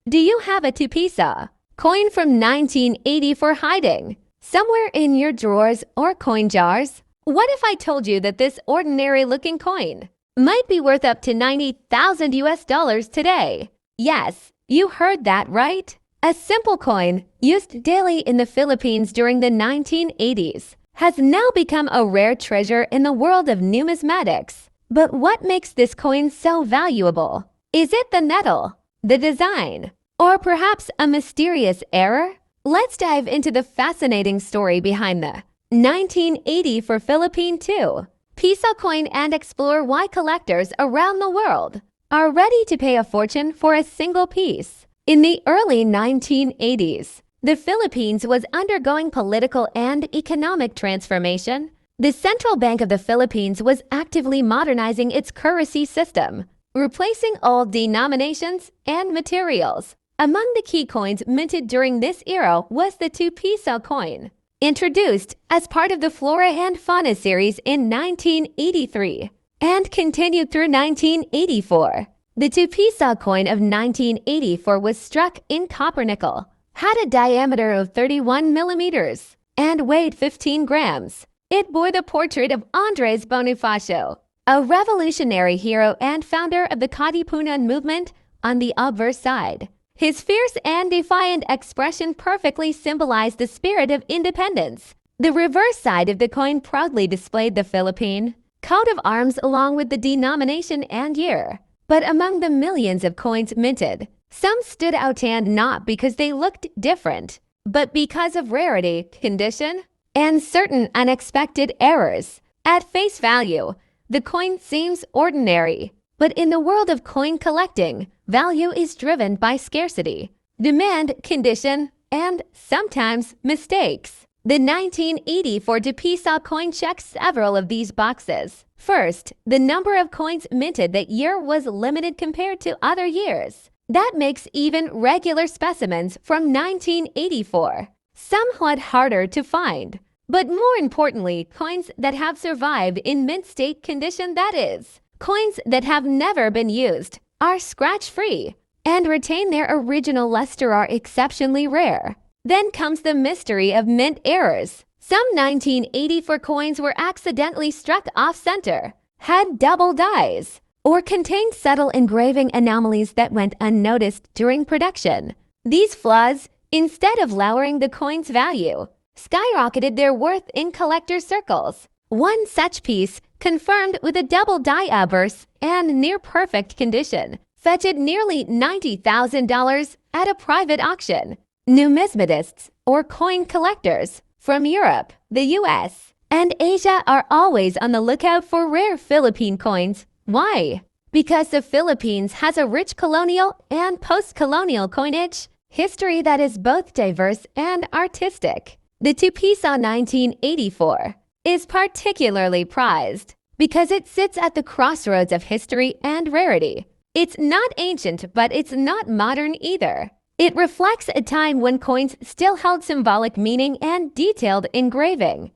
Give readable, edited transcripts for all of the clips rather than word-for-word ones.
Do you have a 2 peso coin from 1980 for hiding somewhere in your drawers or coin jars? What if I told you that this ordinary-looking coin might be worth up to 90,000 US dollars today? Yes, you heard that right. A simple coin used daily in the Philippines during the 1980s has now become a rare treasure in the world of numismatics. But what makes this coin so valuable? Is it the metal, the design, or perhaps a mysterious error? Let's dive into the fascinating story behind the 1980 for Philippine 2 Piso coin and explore why collectors around the world are ready to pay a fortune for a single piece. In the early 1980s, the Philippines was undergoing political and economic transformation. The Central Bank of the Philippines was actively modernizing its currency system, replacing old denominations and materials. Among the key coins minted during this era was the 2 peso coin, introduced as part of the Flora and Fauna series in 1983 and continued through 1984. The 2 peso coin of 1984 was struck in copper nickel, had a diameter of 31 millimeters, and weighed 15 grams. It bore the portrait of Andres Bonifacio, a revolutionary hero and founder of the Katipunan movement, on the obverse side. His fierce and defiant expression perfectly symbolized the spirit of independence. The reverse side of the coin proudly displayed the Philippine coat of arms along with the denomination and year. But among the millions of coins minted, some stood out and not because they looked different, but because of rarity, condition, and certain unexpected errors. At face value, the coin seems ordinary, but in the world of coin collecting, value is driven by scarcity, demand, condition, and sometimes mistakes. The 1984 2 peso coin checks several of these boxes. First, the number of coins minted that year was limited compared to other years. That makes even regular specimens from 1984 somewhat harder to find. But more importantly, coins that have survived in mint state condition, that is, coins that have never been used, are scratch-free, and retain their original luster are exceptionally rare. Then comes the mystery of mint errors. Some 1984 coins were accidentally struck off-center, had double dies, or contained subtle engraving anomalies that went unnoticed during production. These flaws, instead of lowering the coin's value, skyrocketed their worth in collector circles. One such piece, confirmed with a double die obverse and near-perfect condition, fetched nearly $90,000 at a private auction. Numismatists, or coin collectors, from Europe, the US, and Asia are always on the lookout for rare Philippine coins. Why? Because the Philippines has a rich colonial and post-colonial coinage history that is both diverse and artistic. The 2 peso 1984 is particularly prized because it sits at the crossroads of history and rarity. It's not ancient, but it's not modern either. It reflects a time when coins still held symbolic meaning and detailed engraving.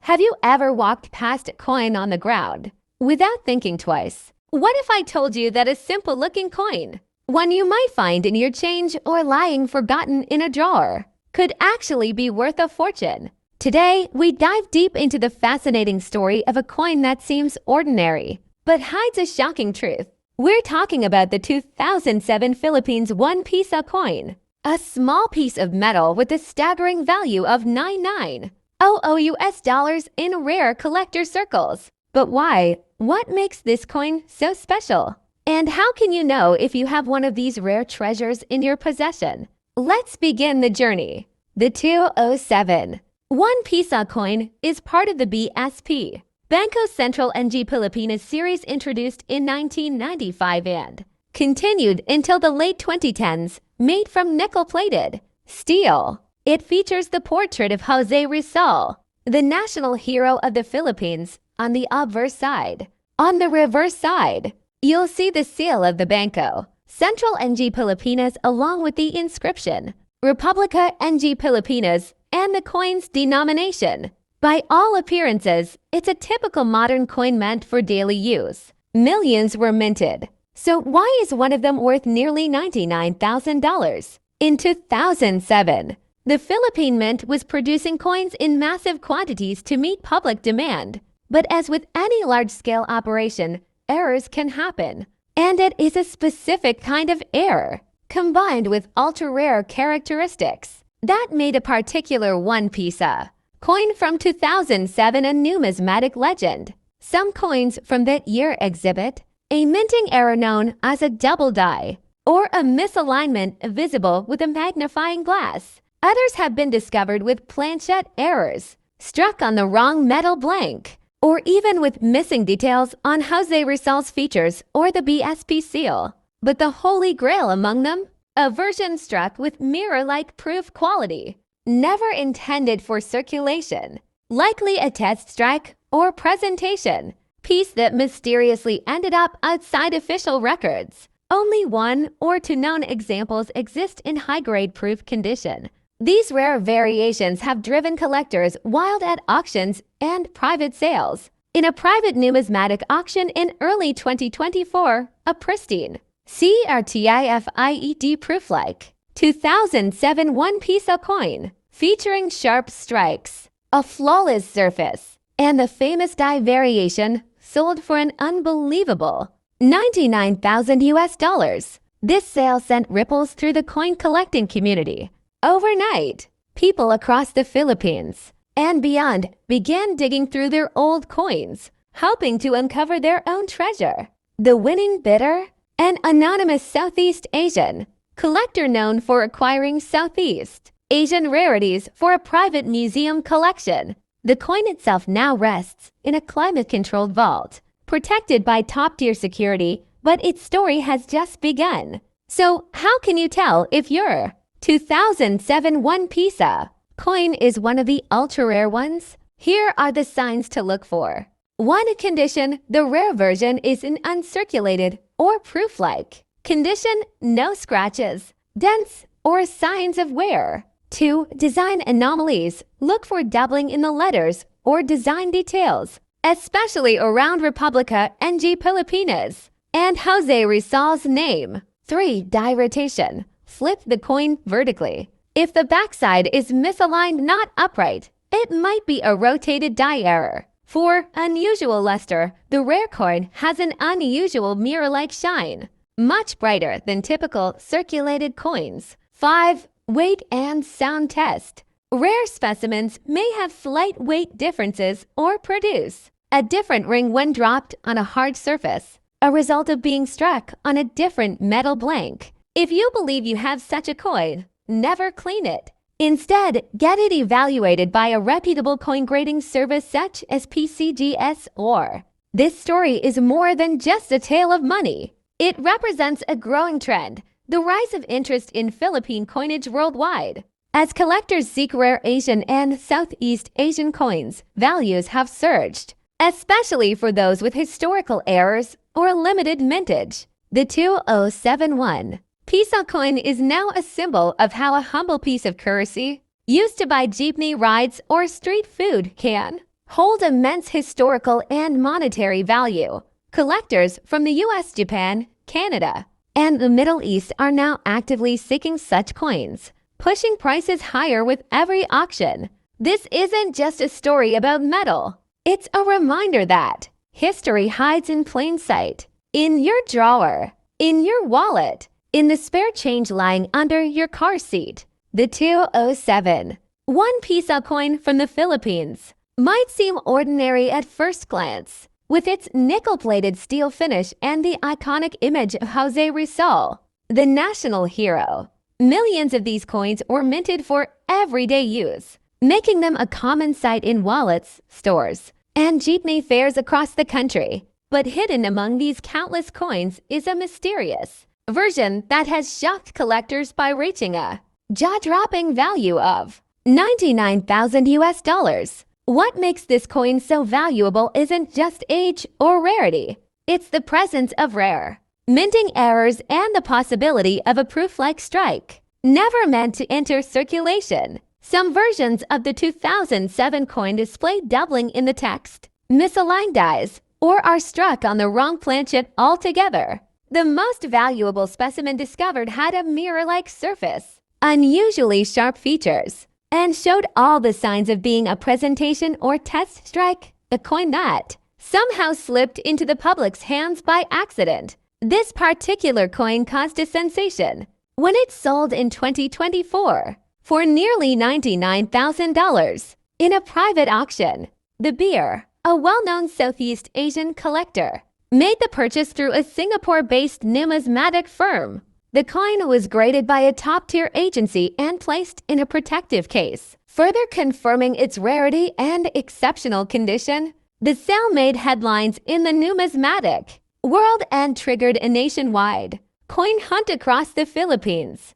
Have you ever walked past a coin on the ground without thinking twice? What if I told you that a simple-looking coin, one you might find in your change or lying forgotten in a drawer, could actually be worth a fortune. Today, we dive deep into the fascinating story of a coin that seems ordinary, but hides a shocking truth. We're talking about the 2007 Philippines 1 Piso coin, a small piece of metal with a staggering value of 99 US dollars in rare collector circles. But why? What makes this coin so special? And how can you know if you have one of these rare treasures in your possession? Let's begin the journey. The 207 1 Piso coin is part of the BSP, Bangko Sentral ng Pilipinas series introduced in 1995 and continued until the late 2010s, made from nickel-plated steel. It features the portrait of Jose Rizal, the national hero of the Philippines, on the obverse side. On the reverse side, you'll see the seal of the Bangko Sentral ng Pilipinas along with the inscription, Republica ng Pilipinas, and the coin's denomination. By all appearances, it's a typical modern coin meant for daily use. Millions were minted. So why is one of them worth nearly $99,000? In 2007, the Philippine Mint was producing coins in massive quantities to meet public demand. But as with any large-scale operation, errors can happen. And it is a specific kind of error, combined with ultra-rare characteristics, that made a particular 1 Piso coin from 2007 a numismatic legend. Some coins from that year exhibit a minting error known as a double die, or a misalignment visible with a magnifying glass. Others have been discovered with planchette errors, struck on the wrong metal blank, or even with missing details on Jose Rizal's features or the BSP seal. But the holy grail among them? A version struck with mirror-like proof quality, never intended for circulation, likely a test strike or presentation piece that mysteriously ended up outside official records. Only 1 or 2 known examples exist in high-grade proof condition. These rare variations have driven collectors wild at auctions and private sales. In a private numismatic auction in early 2024, a pristine CRTIFIED proof-like 2007 1 Piso coin featuring sharp strikes, a flawless surface, and the famous die variation sold for an unbelievable $99,000 US. This sale sent ripples through the coin collecting community. Overnight, people across the Philippines and beyond began digging through their old coins, hoping to uncover their own treasure. The winning bidder? An anonymous Southeast Asian collector known for acquiring Southeast Asian rarities for a private museum collection. The coin itself now rests in a climate-controlled vault, protected by top-tier security, but its story has just begun. So how can you tell if your 2007 1 Piso coin is one of the ultra-rare ones? Here are the signs to look for. 1. Condition: the rare version is an uncirculated or proof-like condition, no scratches, dents, or signs of wear. 2. Design anomalies. Look for doubling in the letters or design details, especially around Republica ng Pilipinas and Jose Rizal's name. 3. Die rotation. Flip the coin vertically. If the backside is misaligned, not upright, it might be a rotated die error. 4. Unusual luster. The rare coin has an unusual mirror-like shine, much brighter than typical circulated coins. 5. Weight and sound test. Rare specimens may have slight weight differences or produce a different ring when dropped on a hard surface, a result of being struck on a different metal blank. If you believe you have such a coin, never clean it. Instead, get it evaluated by a reputable coin grading service such as PCGS or. This story is more than just a tale of money. It represents a growing trend, the rise of interest in Philippine coinage worldwide. As collectors seek rare Asian and Southeast Asian coins, values have surged, especially for those with historical errors or limited mintage. The 2071 Piso coin is now a symbol of how a humble piece of currency, used to buy jeepney rides or street food, can hold immense historical and monetary value. Collectors from the US, Japan, Canada, and the Middle East are now actively seeking such coins. pushing prices higher with every auction. This isn't just a story about metal. It's a reminder that history hides in plain sight. In your drawer, in your wallet, in the spare change lying under your car seat. The 207. One Piso coin from the Philippines might seem ordinary at first glance, with its nickel-plated steel finish and the iconic image of Jose Rizal, the national hero. Millions of these coins were minted for everyday use, making them a common sight in wallets, stores, and jeepney fares across the country. But hidden among these countless coins is a mysterious version that has shocked collectors by reaching a jaw-dropping value of $99,000. What makes this coin so valuable isn't just age or rarity. It's the presence of rare minting errors and the possibility of a proof-like strike, never meant to enter circulation. Some versions of the 2007 coin display doubling in the text, misaligned dies, or are struck on the wrong planchet altogether. The most valuable specimen discovered had a mirror-like surface, unusually sharp features, and showed all the signs of being a presentation or test strike, a coin that somehow slipped into the public's hands by accident. This particular coin caused a sensation when it sold in 2024 for nearly $99,000 in a private auction. The Beer, a well-known Southeast Asian collector, made the purchase through a Singapore-based numismatic firm. The coin was graded by a top-tier agency and placed in a protective case, further confirming its rarity and exceptional condition. The sale made headlines in the numismatic world and triggered a nationwide coin hunt across the Philippines.